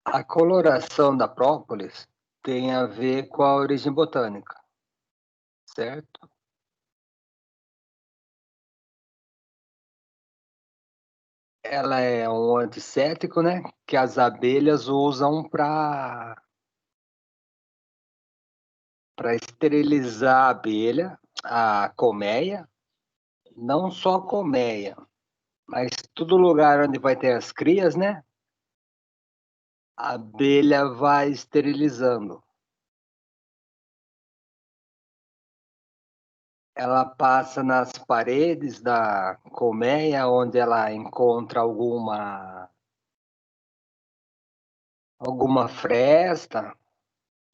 A coloração da própolis tem a ver com a origem botânica, certo? Ela é um antisséptico, né? Que as abelhas usam para esterilizar a abelha, a colmeia, não só a colmeia, mas todo lugar onde vai ter as crias, né? A abelha vai esterilizando. Ela passa nas paredes da colmeia, onde ela encontra alguma fresta.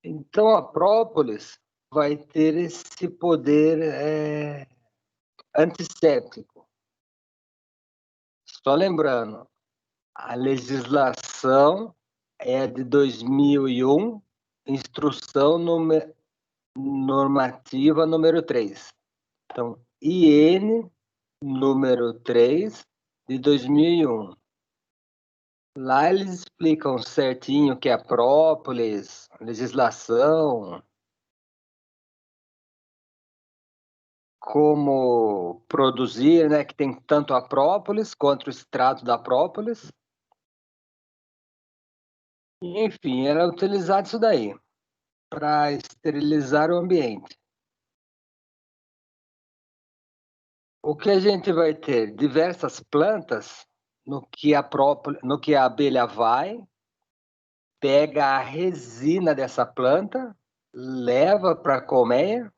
Então, a própolis vai ter esse poder antisséptico. Só lembrando, a legislação é de 2001, instrução normativa número 3. Então, IN número 3 de 2001. Lá eles explicam certinho o que é a própolis, legislação, como produzir, né? Que tem tanto a própolis quanto o extrato da própolis. Enfim, era utilizado isso daí para esterilizar o ambiente. O que a gente vai ter? Diversas plantas no que a abelha vai, pega a resina dessa planta, leva para a colmeia,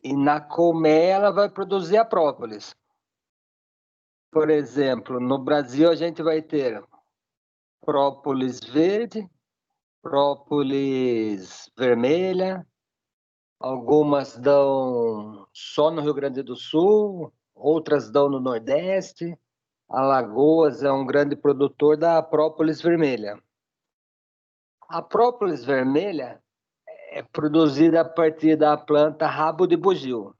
e na colmeia ela vai produzir a própolis. Por exemplo, no Brasil a gente vai ter própolis verde, própolis vermelha, algumas dão só no Rio Grande do Sul, outras dão no Nordeste. Alagoas é um grande produtor da própolis vermelha. A própolis vermelha é produzida a partir da planta rabo de bugio.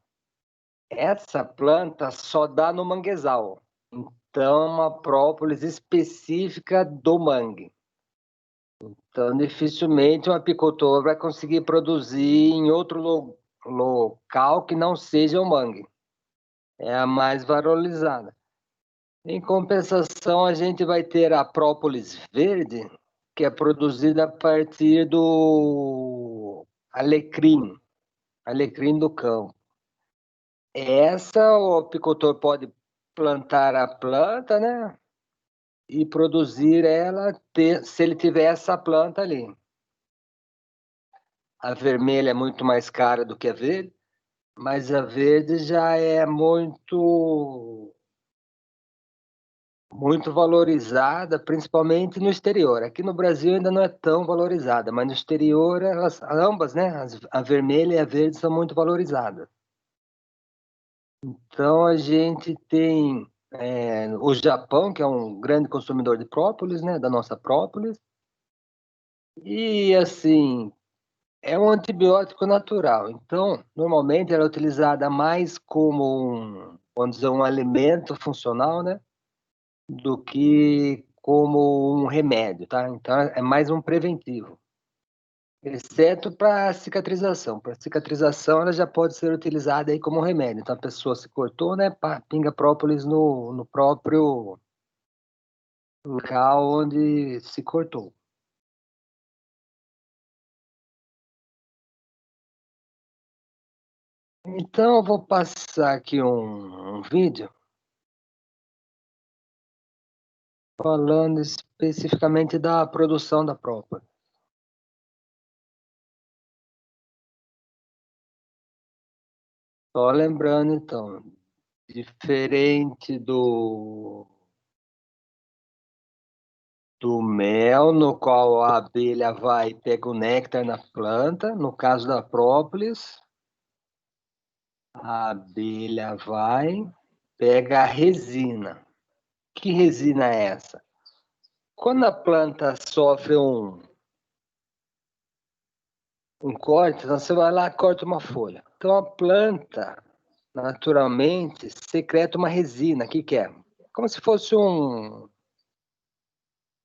Essa planta só dá no manguezal. Então, é uma própolis específica do mangue. Então, dificilmente um apicultor vai conseguir produzir em outro local que não seja o mangue. É a mais valorizada. Em compensação, a gente vai ter a própolis verde, que é produzida a partir do alecrim do campo. Essa o apicultor pode plantar a planta, né? E produzir ela se ele tiver essa planta ali. A vermelha é muito mais cara do que a verde, mas a verde já é muito valorizada, principalmente no exterior. Aqui no Brasil ainda não é tão valorizada, mas no exterior ambas, né? A vermelha e a verde são muito valorizadas. Então a gente tem o Japão, que é um grande consumidor de própolis, né? Da nossa própolis. E assim, é um antibiótico natural. Então, normalmente ela é utilizada mais como vamos dizer, um alimento funcional, né? Do que como um remédio, tá? Então é mais um preventivo, exceto para cicatrização. Para cicatrização, ela já pode ser utilizada aí como remédio. Então a pessoa se cortou, né? Pinga própolis no próprio local onde se cortou. Então eu vou passar aqui um vídeo falando especificamente da produção da própolis. Só lembrando, então, diferente do mel, no qual a abelha vai e pega o néctar na planta, no caso da própolis, a abelha vai, pega a resina. Que resina é essa? Quando a planta sofre um corte, então você vai lá e corta uma folha. Então a planta, naturalmente, secreta uma resina. O que é? Como se fosse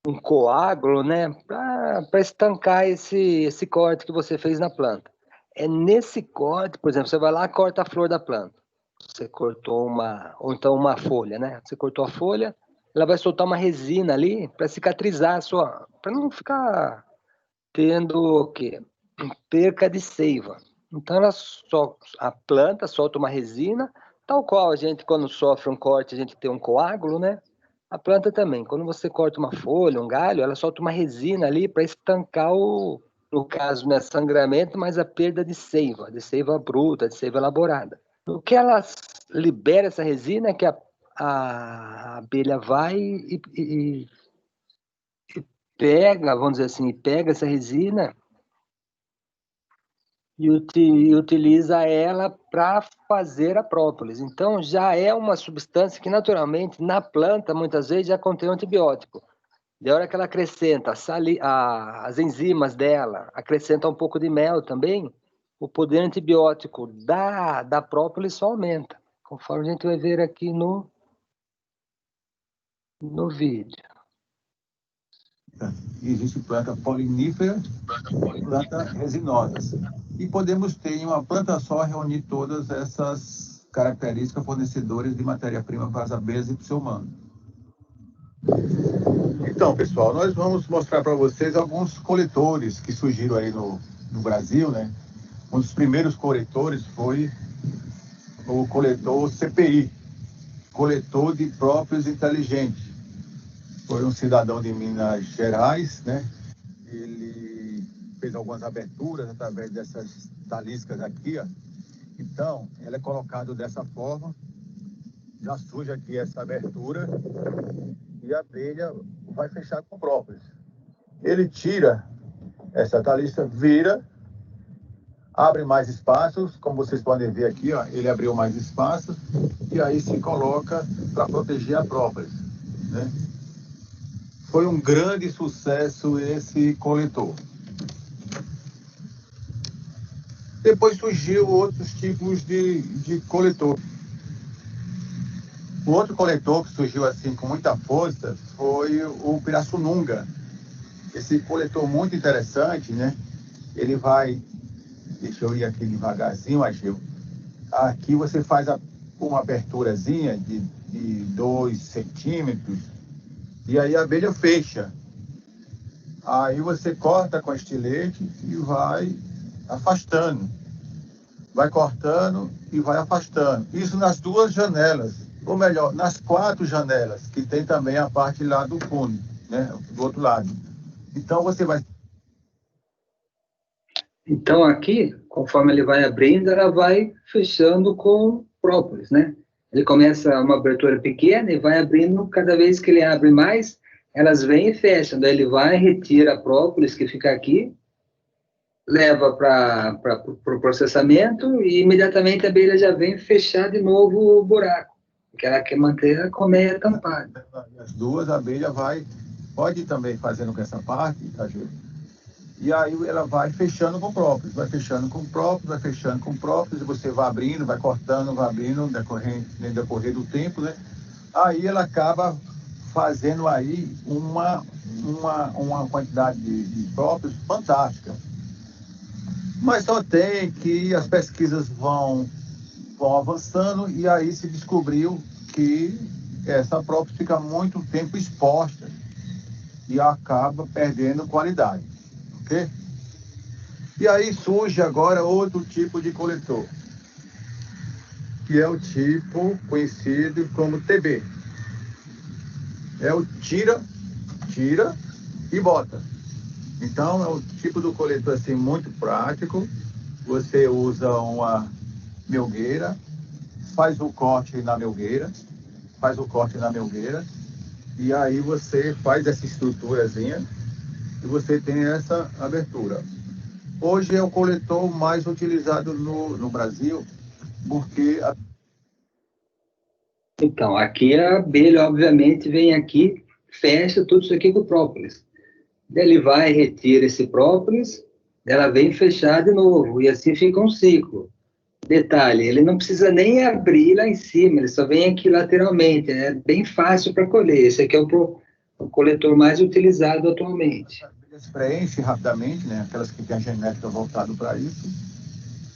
um coágulo, né, para estancar esse corte que você fez na planta. É nesse corte, por exemplo, você vai lá e corta a flor da planta. Você cortou ou então uma folha, né? Você cortou a folha, ela vai soltar uma resina ali para cicatrizar para não ficar tendo o quê? Perca de seiva. Então a planta solta uma resina, tal qual a gente quando sofre um corte, a gente tem um coágulo, né? A planta também, quando você corta uma folha, um galho, ela solta uma resina ali para estancar no caso, não é sangramento, mas a perda de seiva bruta, de seiva elaborada. O que ela libera essa resina é que a abelha vai e pega, vamos dizer assim, pega essa resina e utiliza ela para fazer a própolis. Então, já é uma substância que, naturalmente, na planta, muitas vezes, já contém um antibiótico. De hora que ela acrescenta as enzimas dela, acrescenta um pouco de mel também, o poder antibiótico da própolis só aumenta, conforme a gente vai ver aqui no vídeo. Existe planta polinífera e planta resinosas. E podemos ter em uma planta só reunir todas essas características fornecedoras de matéria-prima para as abelhas e para o ser humano. Então, pessoal, nós vamos mostrar para vocês alguns coletores que surgiram aí no Brasil, né? Um dos primeiros coletores foi o coletor CPI, coletor de próprios inteligente. Foi um cidadão de Minas Gerais, né? Ele fez algumas aberturas através dessas taliscas aqui, ó. Então, ela é colocada dessa forma, já surge aqui essa abertura e a abelha vai fechar com própolis. Ele tira essa talisca, vira, abre mais espaços, como vocês podem ver aqui, ó, ele abriu mais espaços e aí se coloca para proteger a própolis, né? Foi um grande sucesso esse coletor. Depois surgiu outros tipos de coletor. O outro coletor que surgiu assim com muita força foi o Pirassununga. Esse coletor muito interessante, né? Ele vai, deixa eu ir aqui devagarzinho, Agil. Aqui você faz uma aberturazinha de 2 centímetros e aí a abelha fecha. Aí você corta com estilete e vai afastando. Vai cortando e vai afastando. Isso nas 2 janelas, ou melhor, nas 4 janelas, que tem também a parte lá do fundo, né? Do outro lado. Então você vai... Então, aqui, conforme ele vai abrindo, ela vai fechando com própolis, né? Ele começa uma abertura pequena e vai abrindo, cada vez que ele abre mais, elas vêm e fecham. Daí ele vai, retira a própolis que fica aqui, leva para o processamento e imediatamente a abelha já vem fechar de novo o buraco, porque ela quer manter a colmeia tampada. As 2, a abelha pode ir também fazendo com essa parte, tá, Júlio? E aí ela vai fechando com própolis, vai fechando com própolis, vai fechando com própolis, e você vai abrindo, vai cortando, vai abrindo no decorrer do tempo, né? Aí ela acaba fazendo aí uma quantidade de própolis fantástica. Mas só tem que as pesquisas vão avançando e aí se descobriu que essa própolis fica muito tempo exposta e acaba perdendo qualidade, ok? E aí surge agora outro tipo de coletor, que é o tipo conhecido como TB. É o tira e bota. Então é o tipo do coletor assim muito prático. Você usa uma melgueira, faz o corte na melgueira, e aí você faz essa estruturazinha e você tem essa abertura. Hoje é o coletor mais utilizado no Brasil, porque... Então, aqui a abelha, obviamente, vem aqui, fecha tudo isso aqui com própolis. Daí ele vai, retira esse própolis, ela vem fechar de novo, e assim fica um ciclo. Detalhe, ele não precisa nem abrir lá em cima, ele só vem aqui lateralmente, é bem fácil para colher. Esse aqui é o O coletor mais utilizado atualmente. As abelhas preenchem rapidamente, né? Aquelas que têm a genética voltada para isso.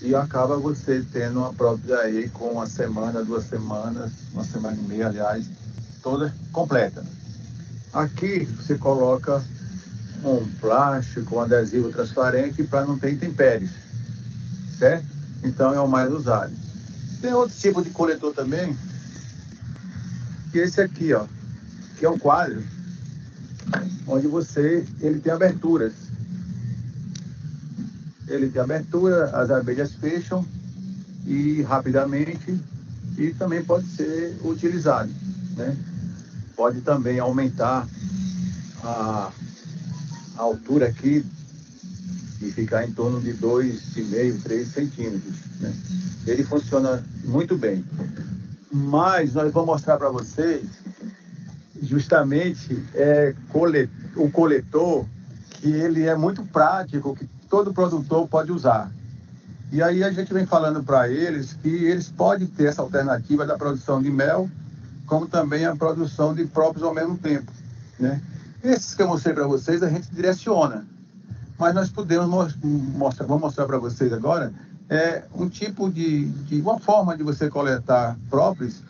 E acaba você tendo uma própria aí com uma semana, 2 semanas, 1 semana e meia, aliás, toda completa. Aqui você coloca um plástico, um adesivo transparente para não ter intempéries, certo? Então é o mais usado. Tem outro tipo de coletor também, que esse aqui, ó, que é um quadro onde ele tem aberturas. Ele tem abertura, as abelhas fecham e rapidamente, e também pode ser utilizado, né? Pode também aumentar a altura aqui e ficar em torno de 2,5, 3 centímetros, né? Ele funciona muito bem. Mas nós vamos mostrar para vocês justamente o coletor, que ele é muito prático, que todo produtor pode usar. E aí a gente vem falando para eles que eles podem ter essa alternativa da produção de mel, como também a produção de próprios ao mesmo tempo, né? Esses que eu mostrei para vocês, a gente direciona. Mas nós podemos vamos mostrar para vocês agora, um tipo uma forma de você coletar próprios,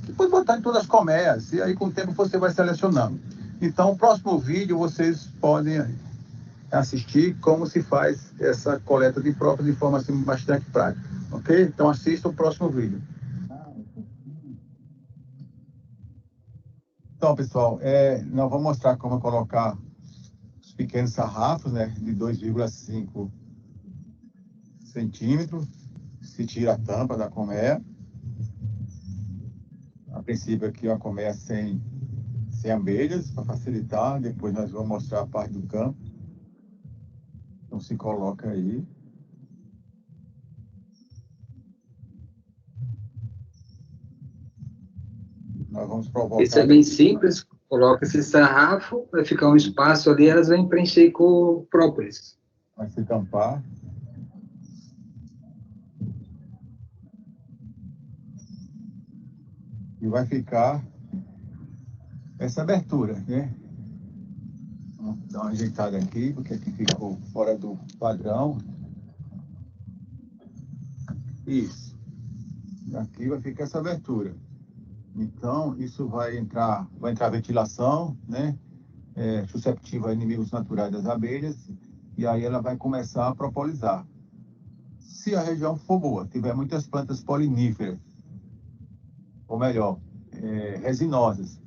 que pode botar em todas as colmeias, e aí com o tempo você vai selecionando. Então, o próximo vídeo vocês podem assistir como se faz essa coleta de próprios de forma assim, bastante prática, ok? Então assista o próximo vídeo. Então, pessoal, nós vamos mostrar como colocar os pequenos sarrafos, né, de 2,5 centímetros. Se tira a tampa da colmeia. A princípio aqui uma colmeia sem abelhas, para facilitar. Depois nós vamos mostrar a parte do campo. Então se coloca aí. Nós vamos provocar. Isso é bem simples. Coloca esse sarrafo, vai ficar um espaço ali, elas vão preencher com o própolis. Vai se tampar. E vai ficar essa abertura, né? Vamos dar uma ajeitada aqui, porque aqui ficou fora do padrão. Isso. Aqui vai ficar essa abertura. Então, isso vai entrar ventilação, né? Susceptível a inimigos naturais das abelhas, e aí ela vai começar a propolizar. Se a região for boa, tiver muitas plantas poliníferas, ou melhor, resinosas,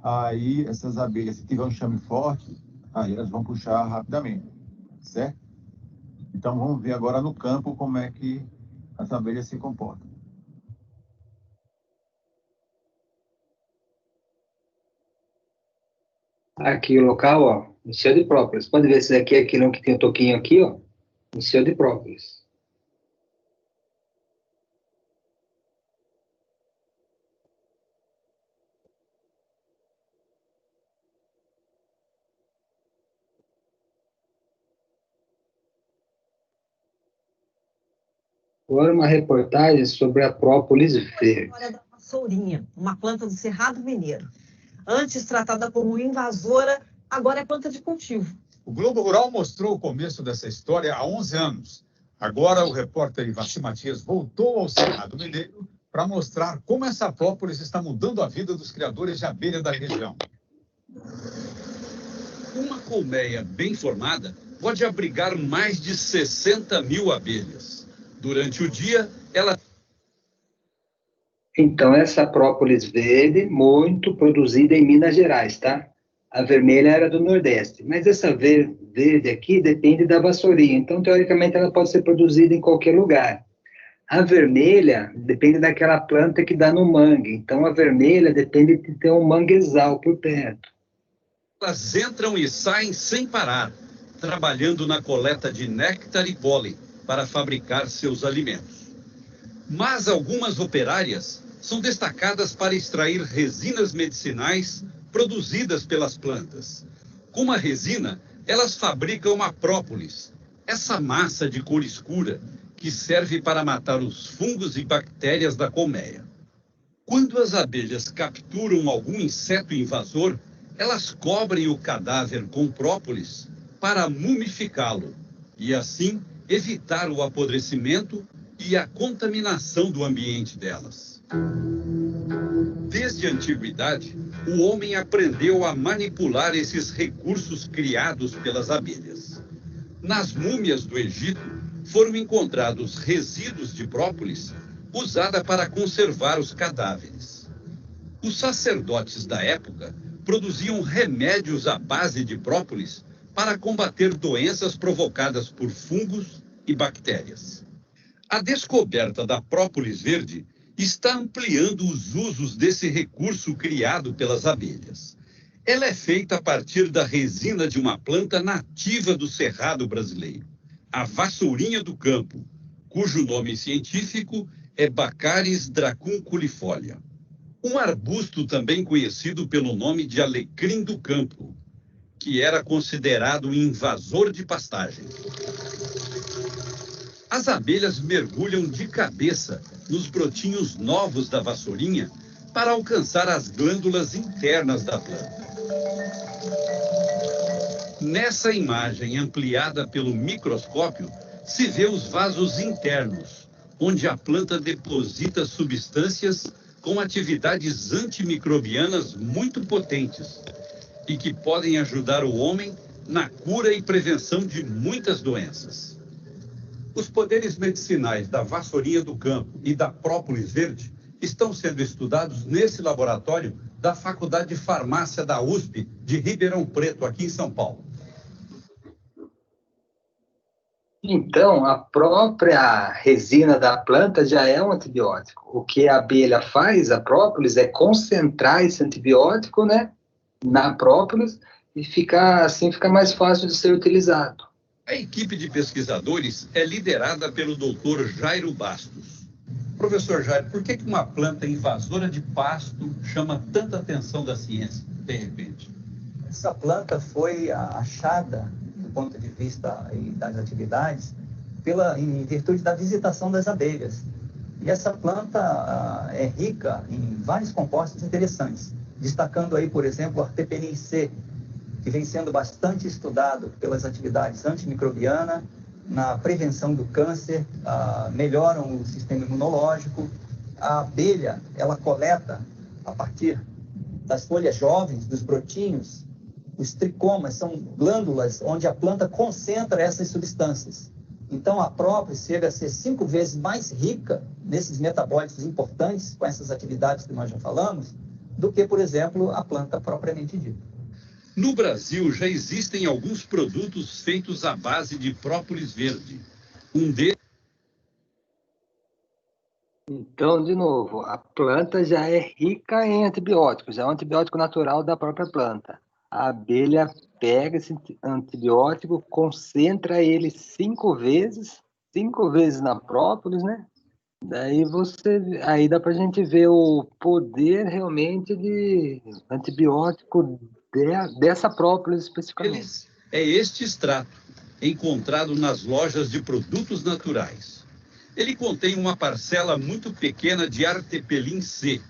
aí essas abelhas, se tiver um enxame forte, aí elas vão puxar rapidamente, certo? Então vamos ver agora no campo como é que as abelhas se comportam. Aqui o local, ó, encheu de própolis. Pode ver esse daqui, aquele que tem o toquinho aqui, ó, encheu de própolis. Agora uma reportagem sobre a própolis verde. História da vassourinha, uma planta do Cerrado Mineiro. Antes tratada como invasora, agora é planta de cultivo. O Globo Rural mostrou o começo dessa história há 11 anos. Agora o repórter Ivaci Matias voltou ao Cerrado Mineiro para mostrar como essa própolis está mudando a vida dos criadores de abelha da região. Uma colmeia bem formada pode abrigar mais de 60 mil abelhas. Durante o dia, ela... Então, essa própolis verde, muito produzida em Minas Gerais, tá? A vermelha era do Nordeste, mas essa verde aqui depende da vassourinha. Então, teoricamente, ela pode ser produzida em qualquer lugar. A vermelha depende daquela planta que dá no mangue. Então, a vermelha depende de ter um manguezal por perto. Elas entram e saem sem parar, trabalhando na coleta de néctar e pólen para fabricar seus alimentos. Mas algumas operárias são destacadas para extrair resinas medicinais produzidas pelas plantas. Com a resina, elas fabricam a própolis, essa massa de cor escura que serve para matar os fungos e bactérias da colmeia. Quando as abelhas capturam algum inseto invasor, Elas cobrem o cadáver com própolis para mumificá-lo e, assim, evitar o apodrecimento e a contaminação do ambiente delas. Desde a antiguidade, o homem aprendeu a manipular esses recursos criados pelas abelhas. Nas múmias do Egito, foram encontrados resíduos de própolis usada para conservar os cadáveres. Os sacerdotes da época produziam remédios à base de própolis para combater doenças provocadas por fungos e bactérias. A descoberta da própolis verde está ampliando os usos desse recurso criado pelas abelhas. Ela é feita a partir da resina de uma planta nativa do Cerrado brasileiro, a vassourinha do campo, cujo nome científico é Baccharis dracunculifolia. Um arbusto também conhecido pelo nome de alecrim do campo, que era considerado um invasor de pastagem. As abelhas mergulham de cabeça nos brotinhos novos da vassourinha para alcançar as glândulas internas da planta. Nessa imagem ampliada pelo microscópio, se vê os vasos internos, onde a planta deposita substâncias com atividades antimicrobianas muito potentes e que podem ajudar o homem na cura e prevenção de muitas doenças. Os poderes medicinais da vassourinha do campo e da própolis verde estão sendo estudados nesse laboratório da Faculdade de Farmácia da USP de Ribeirão Preto, aqui em São Paulo. Então, a própria resina da planta já é um antibiótico. O que a abelha faz, a própolis, é concentrar esse antibiótico, né, na própolis e fica mais fácil de ser utilizado. A equipe de pesquisadores é liderada pelo Dr. Jairo Bastos. Professor Jairo, por que uma planta invasora de pasto chama tanta atenção da ciência, de repente? Essa planta foi achada, do ponto de vista das atividades, em virtude da visitação das abelhas. E essa planta é rica em vários compostos interessantes, destacando aí, por exemplo, o artepenin C, que vem sendo bastante estudado pelas atividades antimicrobianas, na prevenção do câncer, melhoram o sistema imunológico. A abelha, ela coleta, a partir das folhas jovens, dos brotinhos, os tricomas, são glândulas onde a planta concentra essas substâncias. Então, a própolis chega a ser 5 vezes mais rica nesses metabólitos importantes, com essas atividades que nós já falamos, do que, por exemplo, a planta propriamente dita. No Brasil, já existem alguns produtos feitos à base de própolis verde. Um deles... Então, de novo, a planta já é rica em antibióticos, é um antibiótico natural da própria planta. A abelha pega esse antibiótico, concentra ele 5 vezes na própolis, né? Aí dá pra gente ver o poder realmente de antibiótico dessa própolis especificamente. É este extrato, encontrado nas lojas de produtos naturais. Ele contém uma parcela muito pequena de artepenin C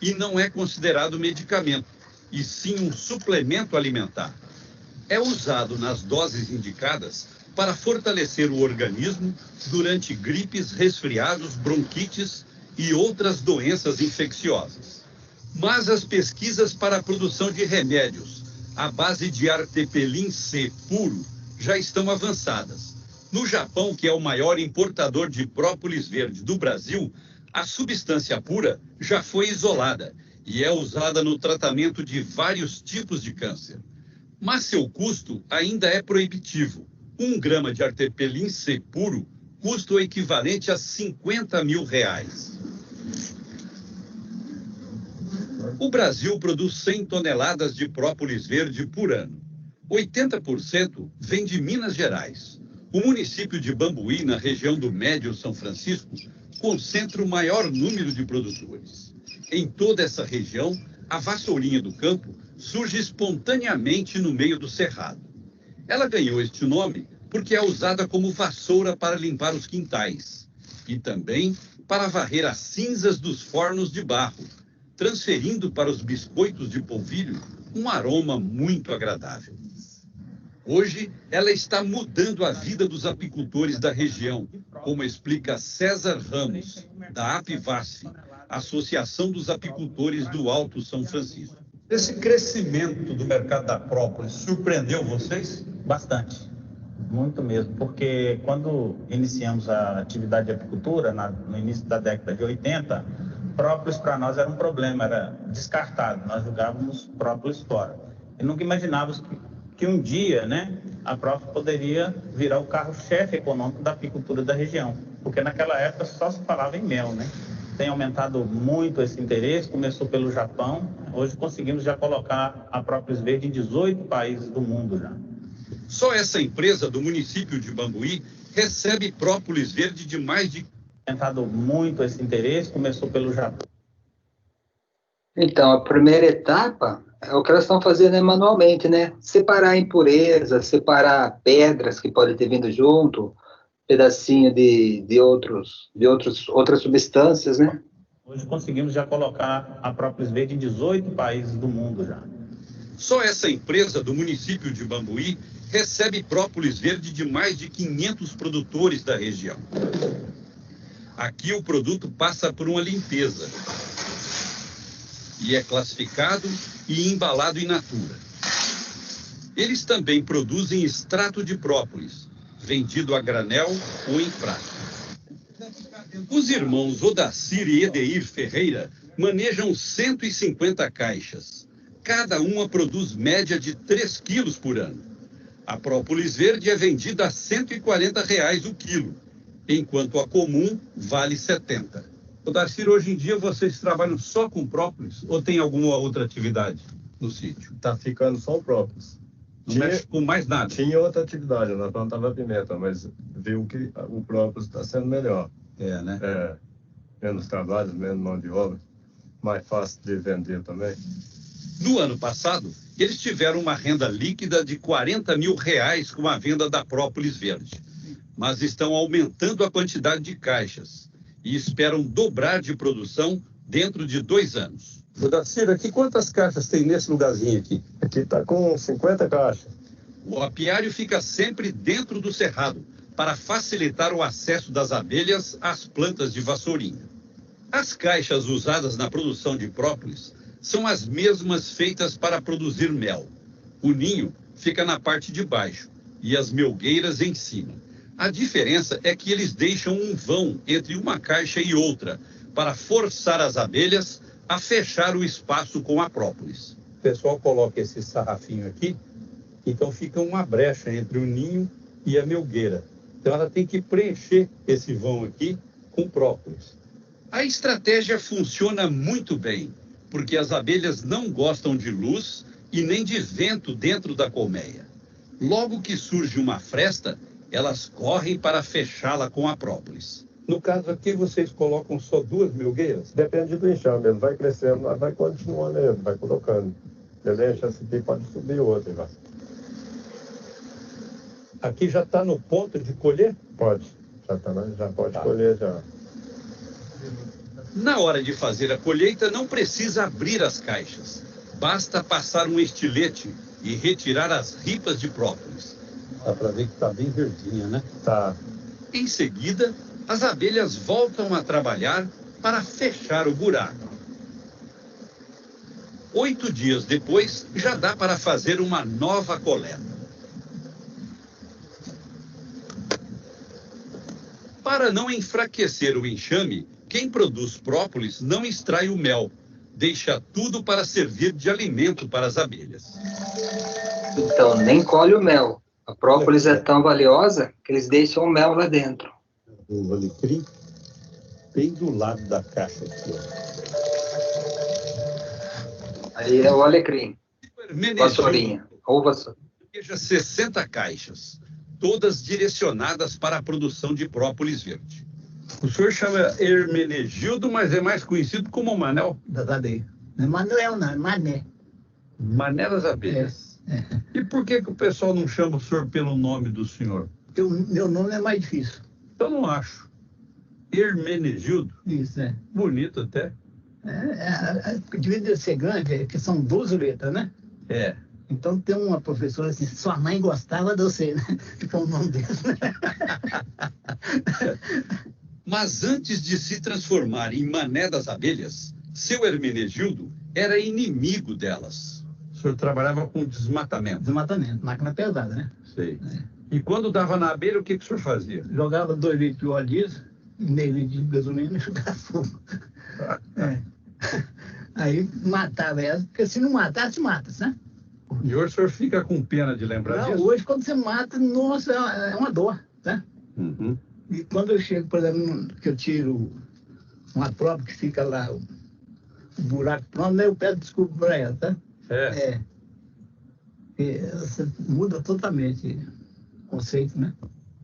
e não é considerado medicamento, e sim um suplemento alimentar. É usado nas doses indicadas para fortalecer o organismo durante gripes, resfriados, bronquites e outras doenças infecciosas. Mas as pesquisas para a produção de remédios à base de artepenin C puro já estão avançadas. No Japão, que é o maior importador de própolis verde do Brasil, a substância pura já foi isolada e é usada no tratamento de vários tipos de câncer. Mas seu custo ainda é proibitivo. 1 grama de artepenin C puro custa o equivalente a R$50 mil. O Brasil produz 100 toneladas de própolis verde por ano. 80% vem de Minas Gerais. O município de Bambuí, na região do Médio São Francisco, concentra o maior número de produtores. Em toda essa região, a vassourinha do campo surge espontaneamente no meio do cerrado. Ela ganhou este nome porque é usada como vassoura para limpar os quintais e também para varrer as cinzas dos fornos de barro, transferindo para os biscoitos de polvilho um aroma muito agradável. Hoje, ela está mudando a vida dos apicultores da região, como explica César Ramos, da Apivasf, Associação dos Apicultores do Alto São Francisco. Esse crescimento do mercado da própolis surpreendeu vocês? Bastante, muito mesmo, porque quando iniciamos a atividade de apicultura, no início da década de 80, própolis para nós era um problema, era descartado, nós jogávamos própolis fora. E nunca imaginávamos que um dia, né, a própolis poderia virar o carro-chefe econômico da apicultura da região, porque naquela época só se falava em mel, né? Tem aumentado muito esse interesse, começou pelo Japão, hoje conseguimos já colocar a própolis verde em 18 países do mundo já. Só essa empresa do município de Bambuí recebe própolis verde de mais de... Aumentado muito esse interesse, começou pelo Japão. Então, a primeira etapa é o que elas estão fazendo manualmente, né? Separar impurezas, separar pedras que podem ter vindo junto, pedacinho de outras substâncias, né? Hoje conseguimos já colocar a própolis verde em 18 países do mundo já. Só essa empresa do município de Bambuí recebe própolis verde de mais de 500 produtores da região. Aqui o produto passa por uma limpeza e é classificado e embalado in natura. Eles também produzem extrato de própolis, vendido a granel ou em frasco. Os irmãos Odacir e Edeir Ferreira manejam 150 caixas. Cada uma produz média de 3 quilos por ano. A própolis verde é vendida a R$ 140 o quilo, enquanto a comum vale 70. Odacir, hoje em dia vocês trabalham só com própolis ou tem alguma outra atividade no sítio? Está ficando só o própolis. Não mexe com mais nada? Tinha outra atividade, nós plantava pimenta, mas viu que o própolis está sendo melhor. É, né? É, menos trabalho, menos mão de obra, mais fácil de vender também. No ano passado, eles tiveram uma renda líquida de R$ 40 mil com a venda da própolis verde, mas estão aumentando a quantidade de caixas e esperam dobrar de produção dentro de 2 anos. Odacir, aqui quantas caixas tem nesse lugarzinho aqui? Aqui está com 50 caixas. O apiário fica sempre dentro do cerrado, para facilitar o acesso das abelhas às plantas de vassourinha. As caixas usadas na produção de própolis são as mesmas feitas para produzir mel. O ninho fica na parte de baixo e as melgueiras em cima. A diferença é que eles deixam um vão entre uma caixa e outra, para forçar as abelhas a fechar o espaço com a própolis. O pessoal coloca esse sarrafinho aqui, então fica uma brecha entre o ninho e a melgueira. Então ela tem que preencher esse vão aqui com própolis. A estratégia funciona muito bem, porque as abelhas não gostam de luz e nem de vento dentro da colmeia. Logo que surge uma fresta, elas correm para fechá-la com a própolis. No caso aqui, vocês colocam só 2 melgueiras? Depende do enxame, ele vai crescendo, mas vai continuando ele, vai colocando. Ele enche esse aqui, pode subir outro. Vai. Aqui já está no ponto de colher? Pode, já pode colher já. Na hora de fazer a colheita, não precisa abrir as caixas. Basta passar um estilete e retirar as ripas de própolis. Dá para ver que está bem verdinha, né? Tá. Em seguida, as abelhas voltam a trabalhar para fechar o buraco. 8 dias depois, já dá para fazer uma nova coleta. Para não enfraquecer o enxame, quem produz própolis não extrai o mel, deixa tudo para servir de alimento para as abelhas. Então, nem colhe o mel. A própolis é tão valiosa que eles deixam o mel lá dentro. O alecrim, bem do lado da caixa aqui, ó. Aí é o alecrim. Vassourinha. Ou vassourinha. Veja 60 caixas, todas direcionadas para a produção de própolis verde. O senhor chama Hermenegildo, mas é mais conhecido como Manel? Das abelhas. Não é Manuel, não, é Mané. Mané das abelhas. É. E por que o pessoal não chama o senhor pelo nome do senhor? Porque o meu nome é mais difícil. Eu não acho. Hermenegildo? Isso, é. Bonito até. Devia ser grande, que são 12 letras, né? É. Então tem uma professora assim, sua mãe gostava de você, né? Tipo o nome dele. Mas antes de se transformar em Mané das Abelhas, seu Hermenegildo era inimigo delas. O senhor trabalhava com desmatamento? Desmatamento, máquina pesada, né? Sei. E quando dava na abelha, o que o senhor fazia? Jogava 2 litros de óleo diesel, meio litro de gasolina e jogava fogo. É. Aí matava elas, porque se não matasse, mata-se, né? E hoje o senhor fica com pena de lembrar disso? Hoje, quando você mata, nossa, é uma dor, né? Uhum. E quando eu chego, por exemplo, que eu tiro uma prova que fica lá, o buraco pronto, aí eu peço desculpa para ela, tá? É. Porque você muda totalmente o conceito, né?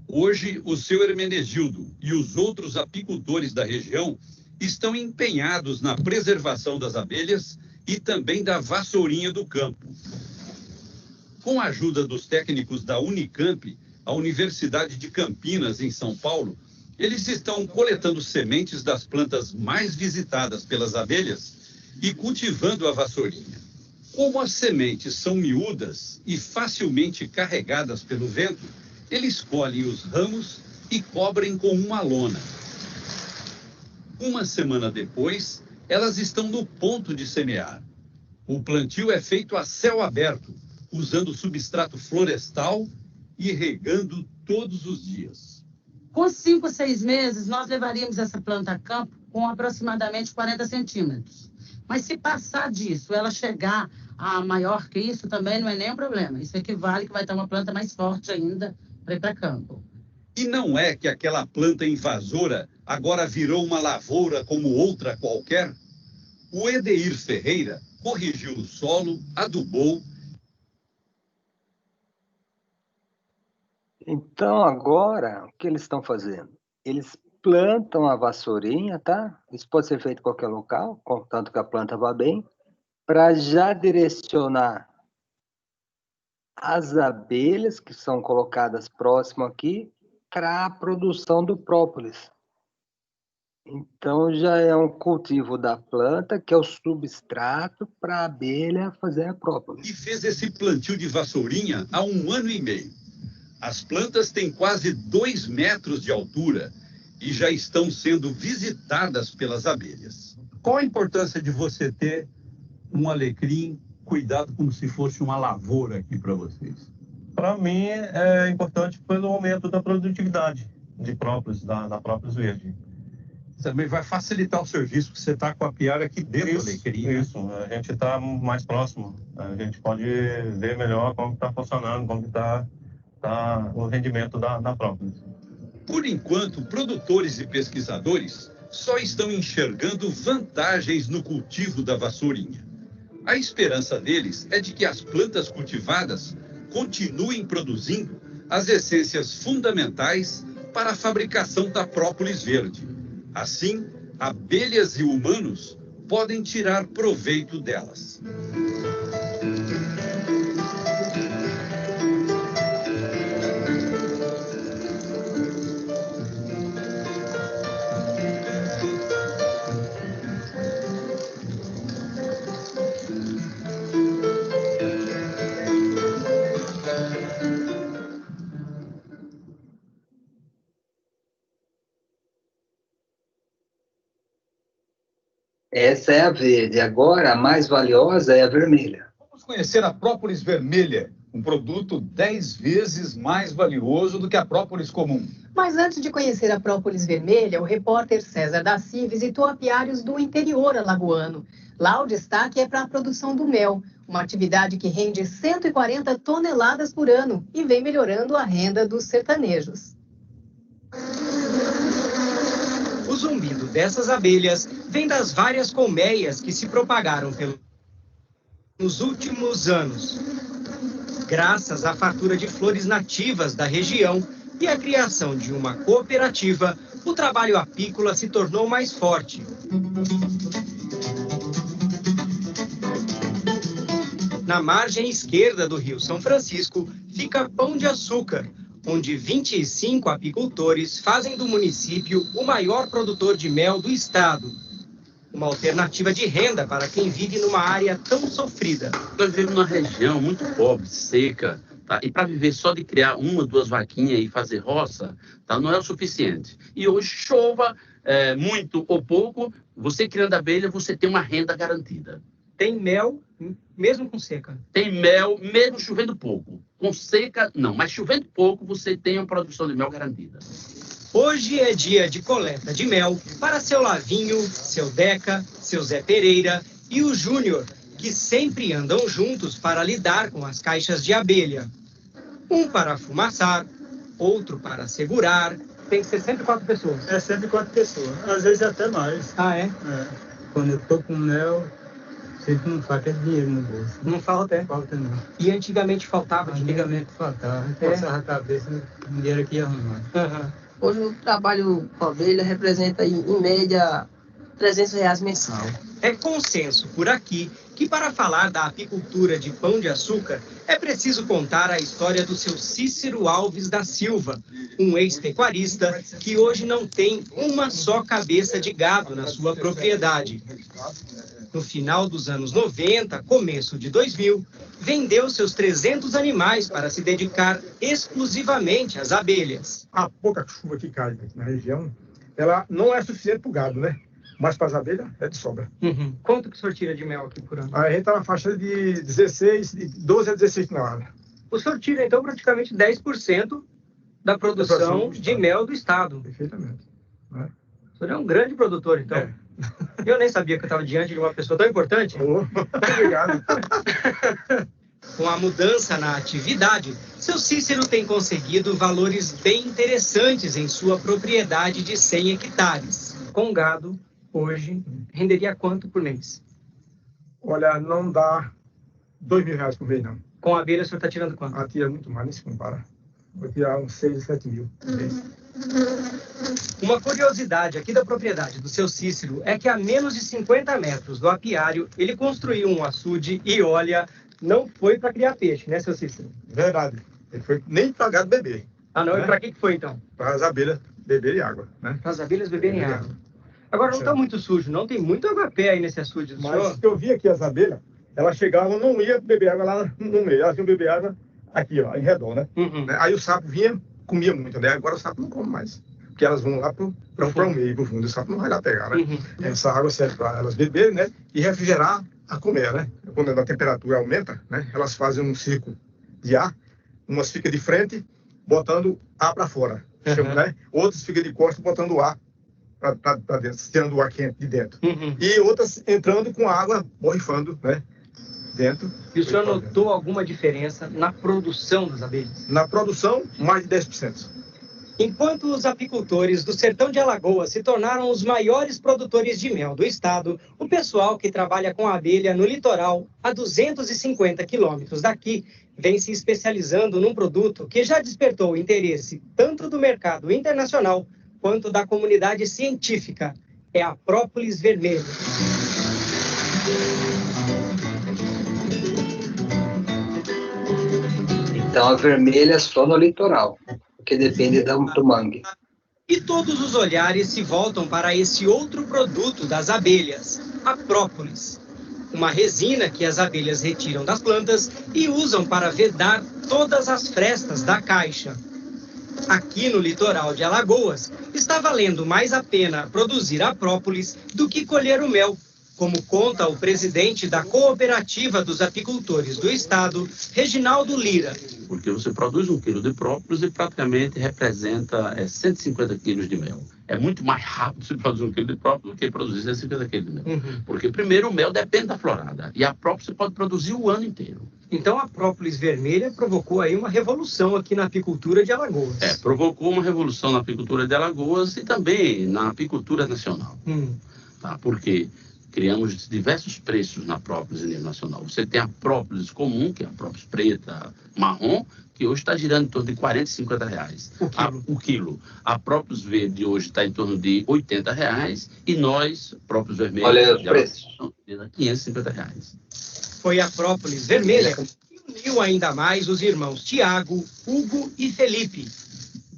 Hoje, o seu Hermenegildo e os outros apicultores da região estão empenhados na preservação das abelhas e também da vassourinha do campo. Com a ajuda dos técnicos da Unicamp, a Universidade de Campinas, em São Paulo, eles estão coletando sementes das plantas mais visitadas pelas abelhas e cultivando a vassourinha. Como as sementes são miúdas e facilmente carregadas pelo vento, eles colhem os ramos e cobrem com uma lona. Uma semana depois, elas estão no ponto de semear. O plantio é feito a céu aberto, usando substrato florestal e regando todos os dias. Com 5 ou 6 meses, nós levaríamos essa planta a campo com aproximadamente 40 centímetros. Mas se passar disso, ela chegar a maior que isso, também não é nenhum problema. Isso equivale que vai ter uma planta mais forte ainda para ir para campo. E não é que aquela planta invasora agora virou uma lavoura como outra qualquer? O Edeir Ferreira corrigiu o solo, adubou. Então, agora, o que eles estão fazendo? Eles plantam a vassourinha, tá? Isso pode ser feito em qualquer local, contanto que a planta vá bem, para já direcionar as abelhas que são colocadas próximo aqui para a produção do própolis. Então, já é um cultivo da planta, que é o substrato para a abelha fazer a própolis. E fez esse plantio de vassourinha há 1 ano e meio. As plantas têm quase 2 metros de altura e já estão sendo visitadas pelas abelhas. Qual a importância de você ter um alecrim cuidado como se fosse uma lavoura aqui para vocês? Para mim é importante pelo aumento da produtividade de própolis, da própolis verde. Também vai facilitar o serviço, porque você está com a piara aqui dentro do alecrim. Isso, a gente está mais próximo, a gente pode ver melhor como está funcionando, como está o rendimento da própolis. Por enquanto, produtores e pesquisadores só estão enxergando vantagens no cultivo da vassourinha. A esperança deles é de que as plantas cultivadas continuem produzindo as essências fundamentais para a fabricação da própolis verde. Assim, abelhas e humanos podem tirar proveito delas. Essa é a verde. Agora, a mais valiosa é a vermelha. Vamos conhecer a própolis vermelha, um produto 10 vezes mais valioso do que a própolis comum. Mas antes de conhecer a própolis vermelha, o repórter César Daci visitou apiários do interior alagoano. Lá o destaque é para a produção do mel, uma atividade que rende 140 toneladas por ano e vem melhorando a renda dos sertanejos. O zumbido dessas abelhas vem das várias colmeias que se propagaram nos últimos anos. Graças à fartura de flores nativas da região e à criação de uma cooperativa, o trabalho apícola se tornou mais forte. Na margem esquerda do Rio São Francisco fica Pão de Açúcar, onde 25 apicultores fazem do município o maior produtor de mel do estado. Uma alternativa de renda para quem vive numa área tão sofrida. Nós vivemos numa região muito pobre, seca, tá? E para viver só de criar uma, duas vaquinhas e fazer roça, tá? Não é o suficiente. E hoje, chova muito ou pouco, você criando abelha, você tem uma renda garantida. Tem mel, mesmo com seca? Tem mel, mesmo chovendo pouco. Com seca, não. Mas chovendo pouco, você tem uma produção de mel garantida. Hoje é dia de coleta de mel para seu Lavinho, seu Deca, seu Zé Pereira e o Júnior, que sempre andam juntos para lidar com as caixas de abelha. Um para fumaçar, outro para segurar. Tem que ser sempre 4 pessoas. É sempre 4 pessoas, às vezes até mais. Ah, é? Quando eu tô com mel, sempre não falta dinheiro no bolso. Não falta, é? Falta não. E antigamente faltava dinheiro? Antigamente faltava. Passava a cabeça, não dinheiro aqui arrumado. Hoje o trabalho com abelha representa, em média, R$300 mensal. É consenso por aqui que para falar da apicultura de Pão de Açúcar é preciso contar a história do seu Cícero Alves da Silva, um ex-pecuarista que hoje não tem uma só cabeça de gado na sua propriedade. No final dos anos 90, começo de 2000, vendeu seus 300 animais para se dedicar exclusivamente às abelhas. A pouca chuva que cai aqui na região, ela não é suficiente para o gado, né? Mas para as abelhas é de sobra. Quanto que o senhor tira de mel aqui por ano? A gente está na faixa de 12 a 16 toneladas. O senhor tira, então, praticamente 10% da produção de mel do estado. Perfeitamente. O senhor é um grande produtor, então. Eu nem sabia que eu estava diante de uma pessoa tão importante. Obrigado. Com a mudança na atividade, seu Cícero tem conseguido valores bem interessantes em sua propriedade de 100 hectares. Com gado, hoje, renderia quanto por mês? Olha, não dá R$2.000 por mês, não. Com a abelha, o senhor está tirando quanto? Tira muito mais, nem se compara. Vou tirar uns 6 a 7 mil por mês. Uma curiosidade aqui da propriedade do seu Cícero é que a menos de 50 metros do apiário, ele construiu um açude e, olha, não foi para criar peixe, né, seu Cícero? Verdade. Ele foi nem para gado beber. Ah, não? Né? E para que foi, então? Para as abelhas beberem água, né? Para as abelhas beberem água. Agora, não está muito sujo, não? Tem muito água-pé aí nesse açude do senhor? Mas eu vi aqui as abelhas, elas chegavam, não iam beber água lá no meio, elas iam beber água aqui, ó, em redor, né? Aí o sapo vinha, comia muito, né? Agora o sapo não come mais. Porque elas vão lá para o meio, para o fundo. O sapo não vai lá pegar, né? Essa água serve para elas beberem, né? E refrigerar a comer, né? Quando a temperatura aumenta, né? Elas fazem um círculo de ar, umas ficam de frente, botando ar para fora, né? Outras ficam de costas, botando ar para dentro, tirando o ar quente de dentro. E outras entrando com a água borrifando, né? Dentro. E o senhor notou alguma diferença na produção das abelhas? Na produção, mais de 10%. Enquanto os apicultores do sertão de Alagoas se tornaram os maiores produtores de mel do estado, o pessoal que trabalha com abelha no litoral, a 250 quilômetros daqui, vem se especializando num produto que já despertou o interesse tanto do mercado internacional quanto da comunidade científica. É a própolis vermelha. Então a vermelha é só no litoral, que depende do mangue. E todos os olhares se voltam para esse outro produto das abelhas, a própolis. Uma resina que as abelhas retiram das plantas e usam para vedar todas as frestas da caixa. Aqui no litoral de Alagoas, está valendo mais a pena produzir a própolis do que colher o mel, como conta o presidente da Cooperativa dos Apicultores do Estado, Reginaldo Lira. Porque você produz 1 quilo de própolis e praticamente representa 150 quilos de mel. É muito mais rápido você produzir 1 quilo de própolis do que produzir 150 quilos de mel. Porque primeiro o mel depende da florada e a própolis você pode produzir o ano inteiro. Então a própolis vermelha provocou aí uma revolução aqui na apicultura de Alagoas. Provocou uma revolução na apicultura de Alagoas e também na apicultura nacional. Tá? Porque criamos diversos preços na própolis a nível nacional. Você tem a própolis comum, que é a própolis preta, marrom, que hoje está girando em torno de R$40 e R$50 o quilo. A própolis verde hoje está em torno de R$80 e nós, própolis vermelha, olha o preço, de R$550. Foi a própolis vermelha que uniu ainda mais os irmãos Tiago, Hugo e Felipe.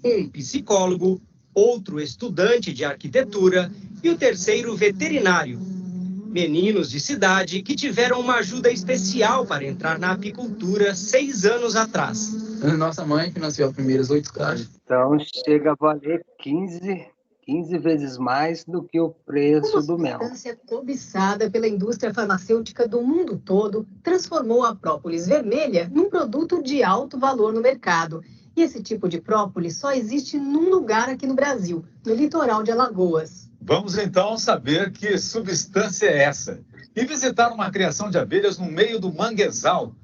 Um psicólogo, outro estudante de arquitetura e o terceiro veterinário, Meninos de cidade que tiveram uma ajuda especial para entrar na apicultura 6 anos atrás. Nossa mãe financiou as primeiras 8 caixas. Então chega a valer 15 vezes mais do que o preço do mel. Uma substância cobiçada pela indústria farmacêutica do mundo todo transformou a própolis vermelha num produto de alto valor no mercado. E esse tipo de própolis só existe num lugar aqui no Brasil, no litoral de Alagoas. Vamos então saber que substância é essa e visitar uma criação de abelhas no meio do manguezal,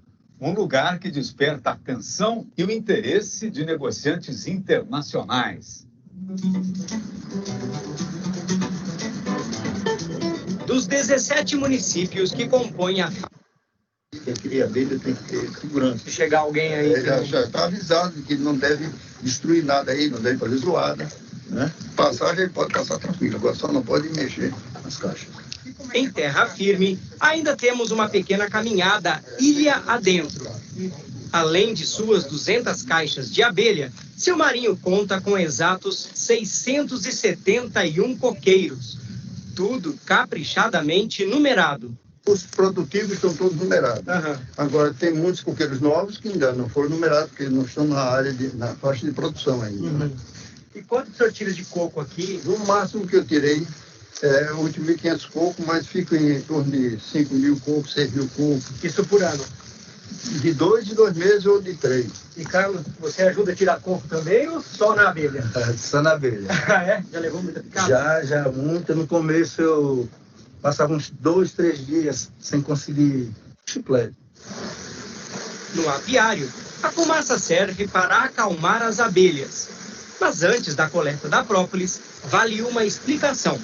um lugar que desperta a atenção e o interesse de negociantes internacionais. Dos 17 municípios que compõem a... Quem cria abelha tem que ter segurança. Se chegar alguém aí... Já está avisado de que não deve destruir nada aí, não deve fazer zoada, né? Passagem ele pode passar tranquilo, agora só não pode mexer nas caixas. Em terra firme, ainda temos uma pequena caminhada ilha adentro. Além de suas 200 caixas de abelha, seu marinho conta com exatos 671 coqueiros. Tudo caprichadamente numerado. Os produtivos estão todos numerados. Agora, tem muitos coqueiros novos que ainda não foram numerados, porque eles não estão na faixa de produção ainda. E quanto o senhor tira de coco aqui? O máximo que eu tirei é 8.500 cocos, mas fica em torno de 5.000 cocos, 6.000 cocos. Isso por ano? De 2 em 2 meses ou de 3. E, Carlos, você ajuda a tirar coco também ou só na abelha? Só na abelha. É? Já levou muita picada? Já, muito. No começo eu passava uns 2, 3 dias sem conseguir chiclete. No apiário, a fumaça serve para acalmar as abelhas. Mas antes da coleta da própolis, vale uma explicação.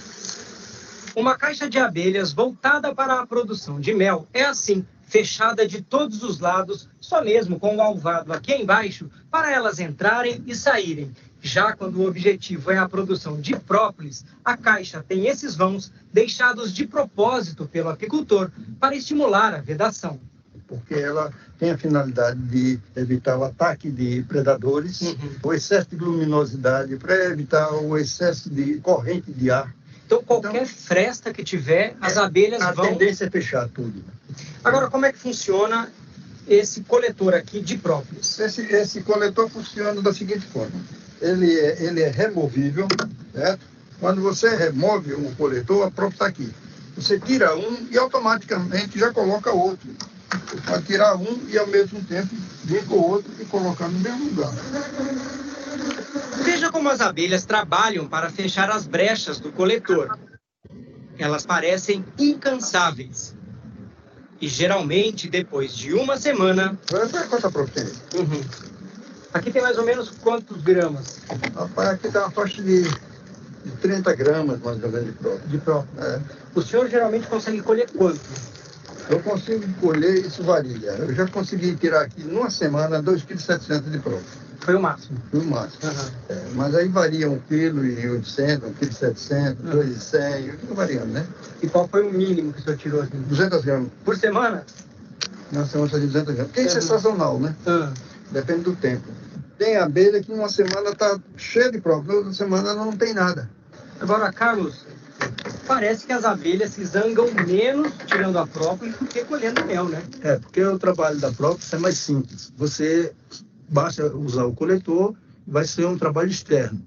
Uma caixa de abelhas voltada para a produção de mel é assim, fechada de todos os lados, só mesmo com o alvado aqui embaixo, para elas entrarem e saírem. Já quando o objetivo é a produção de própolis, a caixa tem esses vãos deixados de propósito pelo apicultor para estimular a vedação. Porque ela tem a finalidade de evitar o ataque de predadores, o excesso de luminosidade, para evitar o excesso de corrente de ar. Então, qualquer fresta que tiver, as abelhas vão... A tendência é fechar tudo. Agora, como é que funciona esse coletor aqui de própolis? Esse coletor funciona da seguinte forma. Ele é removível, certo? Quando você remove um coletor, a própria está aqui. Você tira um e automaticamente já coloca outro. Você pode tirar um e ao mesmo tempo vir com o outro e colocar no mesmo lugar. Veja como as abelhas trabalham para fechar as brechas do coletor. Elas parecem incansáveis. E geralmente, depois de uma semana... Quanta própria tem? Aqui tem mais ou menos quantos gramas? Rapaz, aqui dá uma faixa de 30 gramas, mais ou menos, de própolis. De própolis. O senhor geralmente consegue colher quanto? Eu consigo colher, isso varia. Eu já consegui tirar aqui, numa semana, 2,7 kg de própolis. Foi o máximo? Foi o máximo. Mas aí varia 1,8 kg, 1,7 kg, 2,100 kg, variando, né? E qual foi o mínimo que o senhor tirou aqui? 200 gramas. Por semana? Na semana fazia 200 gramas. Porque isso é sazonal, né? Depende do tempo. Tem abelha que numa semana está cheia de própolis, outra semana não tem nada. Agora, Carlos, parece que as abelhas se zangam menos tirando a própolis do que colhendo mel, né? Porque o trabalho da própolis é mais simples. Você basta usar o coletor, vai ser um trabalho externo.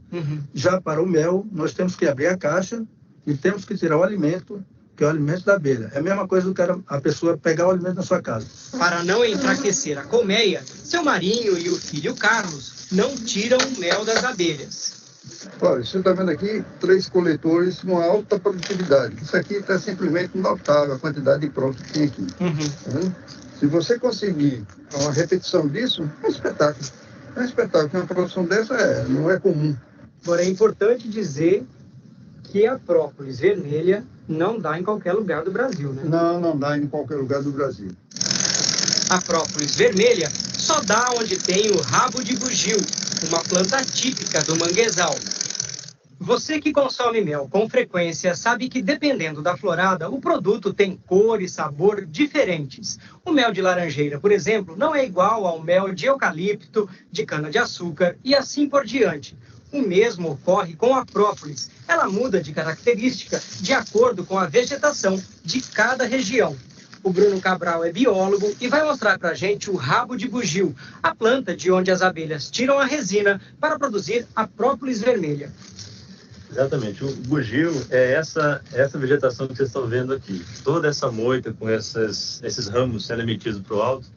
Já para o mel, nós temos que abrir a caixa e temos que tirar o alimento, que é o alimento da abelha. É a mesma coisa do que a pessoa pegar o alimento na sua casa. Para não enfraquecer a colmeia, seu marinho e o filho Carlos não tiram o mel das abelhas. Olha, você está vendo aqui 3 coletores com alta produtividade. Isso aqui está simplesmente notável a quantidade de própolis que tem aqui. Se você conseguir uma repetição disso, é um espetáculo. É um espetáculo. Uma produção dessa não é comum. Agora, é importante dizer que a própolis vermelha não dá em qualquer lugar do Brasil, né? Não dá em qualquer lugar do Brasil. A própolis vermelha só dá onde tem o rabo de bugio, uma planta típica do manguezal. Você que consome mel com frequência sabe que, dependendo da florada, o produto tem cor e sabor diferentes. O mel de laranjeira, por exemplo, não é igual ao mel de eucalipto, de cana-de-açúcar e assim por diante. O mesmo ocorre com a própolis. Ela muda de característica de acordo com a vegetação de cada região. O Bruno Cabral é biólogo e vai mostrar para a gente o rabo de bugio, a planta de onde as abelhas tiram a resina para produzir a própolis vermelha. Exatamente. O bugio é essa vegetação que vocês estão vendo aqui. Toda essa moita com esses ramos sendo emitidos para o alto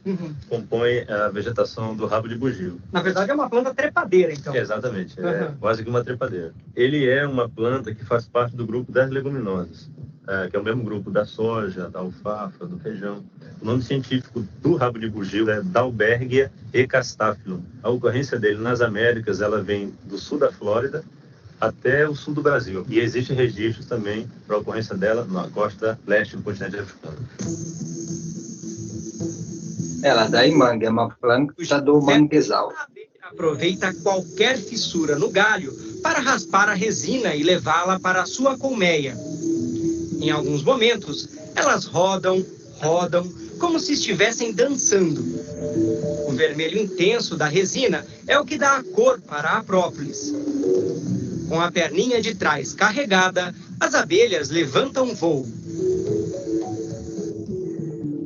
compõe a vegetação do rabo de bugio. Na verdade, é uma planta trepadeira, então. Exatamente. É quase que uma trepadeira. Ele é uma planta que faz parte do grupo das leguminosas, que é o mesmo grupo da soja, da alfafa, do feijão. O nome científico do rabo de bugio é Dalbergia ecastaphyllum. A ocorrência dele nas Américas, ela vem do sul da Flórida até o sul do Brasil. E existem registros também para a ocorrência dela na costa leste do continente africano. Ela dá em manga, é uma planta do manguezal. Aproveita qualquer fissura no galho para raspar a resina e levá-la para a sua colmeia. Em alguns momentos, elas rodam, como se estivessem dançando. O vermelho intenso da resina é o que dá a cor para a própolis. Com a perninha de trás carregada, as abelhas levantam voo.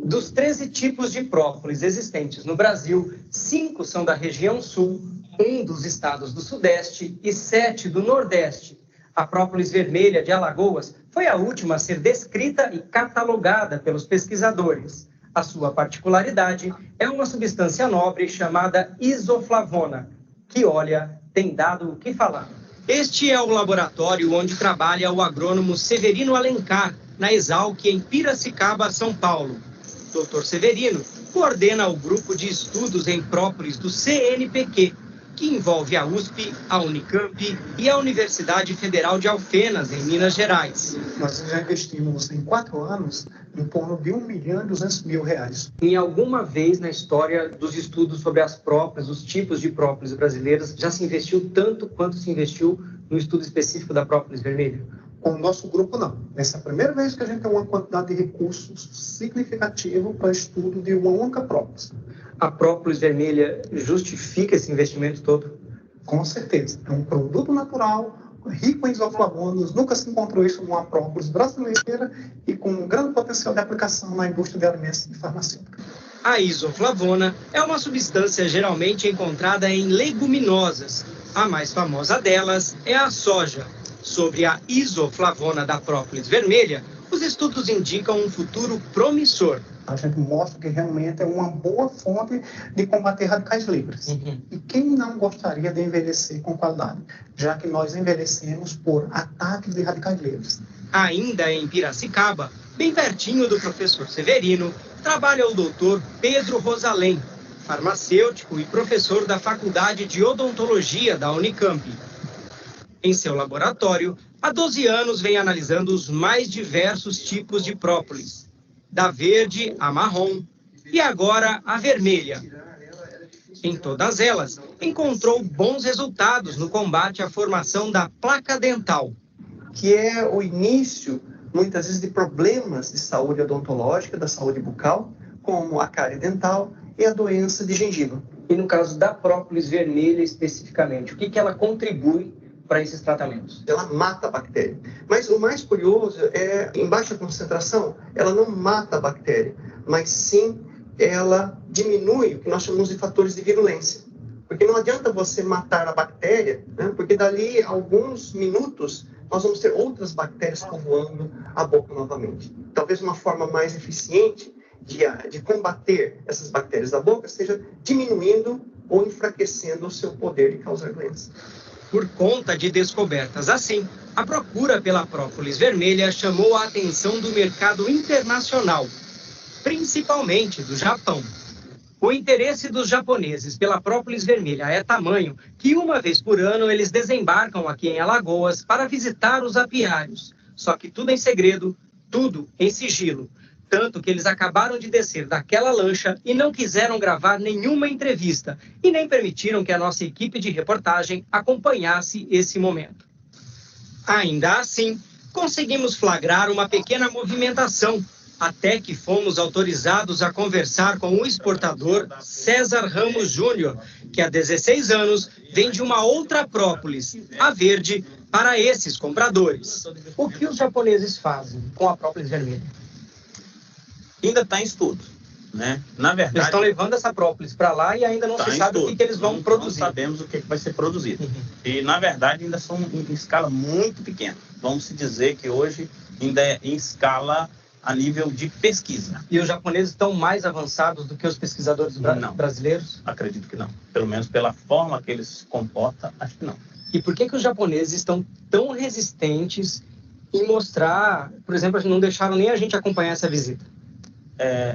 Dos 13 tipos de própolis existentes no Brasil, 5 são da região sul, 1 dos estados do sudeste e 7 do nordeste. A própolis vermelha de Alagoas foi a última a ser descrita e catalogada pelos pesquisadores. A sua particularidade é uma substância nobre chamada isoflavona, que, olha, tem dado o que falar. Este é o laboratório onde trabalha o agrônomo Severino Alencar, na Exalc, em Piracicaba, São Paulo. Dr. Severino coordena o grupo de estudos em própolis do CNPq, que envolve a USP, a Unicamp e a Universidade Federal de Alfenas, em Minas Gerais. Nós já investimos em 4 anos em torno de R$1.200.000. Em alguma vez na história dos estudos sobre as própolis, os tipos de própolis brasileiras, já se investiu tanto quanto se investiu no estudo específico da própolis vermelha? Com o nosso grupo, não. Essa é a primeira vez que a gente tem uma quantidade de recursos significativo para estudo de uma única própolis. A própolis vermelha justifica esse investimento todo? Com certeza. É um produto natural, rico em isoflavonos. Nunca se encontrou isso numa própolis brasileira e com um grande potencial de aplicação na indústria de alimentos e farmacêutica. A isoflavona é uma substância geralmente encontrada em leguminosas. A mais famosa delas é a soja. Sobre a isoflavona da própolis vermelha, os estudos indicam um futuro promissor. A gente mostra que realmente é uma boa fonte de combater radicais livres. E quem não gostaria de envelhecer com qualidade, já que nós envelhecemos por ataques de radicais livres. Ainda em Piracicaba, bem pertinho do professor Severino, trabalha o doutor Pedro Rosalém, farmacêutico e professor da Faculdade de Odontologia da Unicamp. Em seu laboratório, há 12 anos vem analisando os mais diversos tipos de própolis. Da verde à marrom e agora a vermelha. Em todas elas, encontrou bons resultados no combate à formação da placa dental. Que é o início, muitas vezes, de problemas de saúde odontológica, da saúde bucal, como a cárie dental e a doença de gengiva. E no caso da própolis vermelha especificamente, o que ela contribui para esses tratamentos? Ela mata a bactéria. Mas o mais curioso é, em baixa concentração, ela não mata a bactéria, mas sim ela diminui o que nós chamamos de fatores de virulência. Porque não adianta você matar a bactéria, né? Porque dali a alguns minutos nós vamos ter outras bactérias povoando a boca novamente. Talvez uma forma mais eficiente de combater essas bactérias da boca seja diminuindo ou enfraquecendo o seu poder de causar doença. Por conta de descobertas assim, a procura pela própolis vermelha chamou a atenção do mercado internacional, principalmente do Japão. O interesse dos japoneses pela própolis vermelha é tamanho que uma vez por ano eles desembarcam aqui em Alagoas para visitar os apiários. Só que tudo em segredo, tudo em sigilo. Tanto que eles acabaram de descer daquela lancha e não quiseram gravar nenhuma entrevista e nem permitiram que a nossa equipe de reportagem acompanhasse esse momento. Ainda assim, conseguimos flagrar uma pequena movimentação Até que fomos autorizados a conversar com o exportador César Ramos Júnior, que há 16 anos vende uma outra própolis, a verde, para esses compradores. O que os japoneses fazem com a própolis vermelha? Ainda está em estudo, né? Na verdade, eles estão levando essa própolis para lá e ainda não se sabe o que eles vão produzir. Não sabemos o que vai ser produzido. E, na verdade, ainda são em escala muito pequena. Vamos se dizer que hoje ainda é em escala a nível de pesquisa. E os japoneses estão mais avançados do que os pesquisadores brasileiros? Acredito que não. Pelo menos pela forma que eles se comportam, acho que não. E por que os japoneses estão tão resistentes em mostrar, por exemplo, não deixaram nem a gente acompanhar essa visita?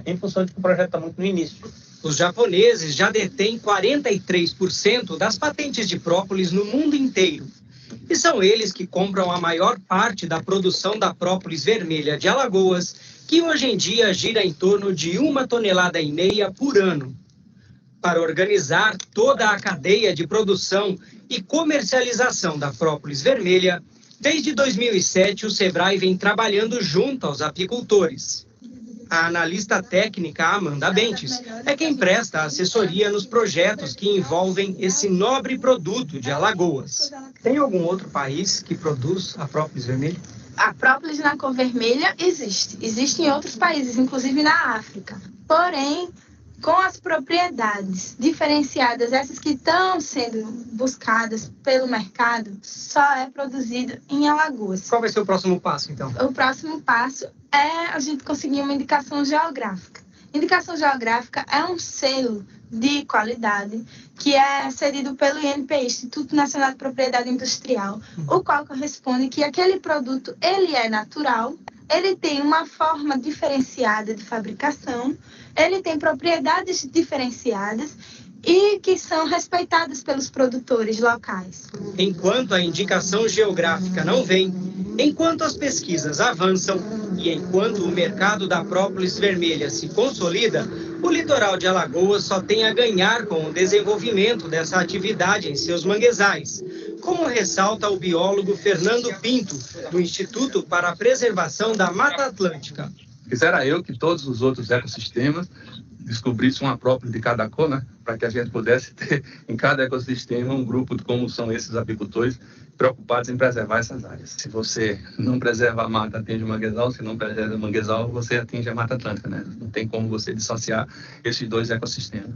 Em função de que o projeto está muito no início. Os japoneses já detêm 43% das patentes de própolis no mundo inteiro. E são eles que compram a maior parte da produção da própolis vermelha de Alagoas, que hoje em dia gira em torno de 1,5 toneladas por ano. Para organizar toda a cadeia de produção e comercialização da própolis vermelha, desde 2007 o Sebrae vem trabalhando junto aos apicultores. A analista técnica Amanda Bentes é quem presta assessoria nos projetos que envolvem esse nobre produto de Alagoas. Tem algum outro país que produz a própolis vermelha? A própolis na cor vermelha existe. Existe em outros países, inclusive na África. Porém, com as propriedades diferenciadas, essas que estão sendo buscadas pelo mercado, só é produzido em Alagoas. Qual vai ser o próximo passo, então? O próximo passo é a gente conseguir uma indicação geográfica. Indicação geográfica é um selo de qualidade que é cedido pelo INPI, Instituto Nacional de Propriedade Industrial, o qual corresponde que aquele produto ele é natural, ele tem uma forma diferenciada de fabricação, ele tem propriedades diferenciadas e que são respeitadas pelos produtores locais. Enquanto a indicação geográfica não vem, enquanto as pesquisas avançam e enquanto o mercado da própolis vermelha se consolida, o litoral de Alagoas só tem a ganhar com o desenvolvimento dessa atividade em seus manguezais, como ressalta o biólogo Fernando Pinto, do Instituto para a Preservação da Mata Atlântica. Quisera eu que todos os outros ecossistemas descobrissem uma própolis de cada cor, né? Para que a gente pudesse ter em cada ecossistema um grupo como são esses apicultores preocupados em preservar essas áreas. Se você não preserva a mata, atinge o manguezal. Se não preserva o manguezal, você atinge a Mata Atlântica, né? Não tem como você dissociar esses dois ecossistemas.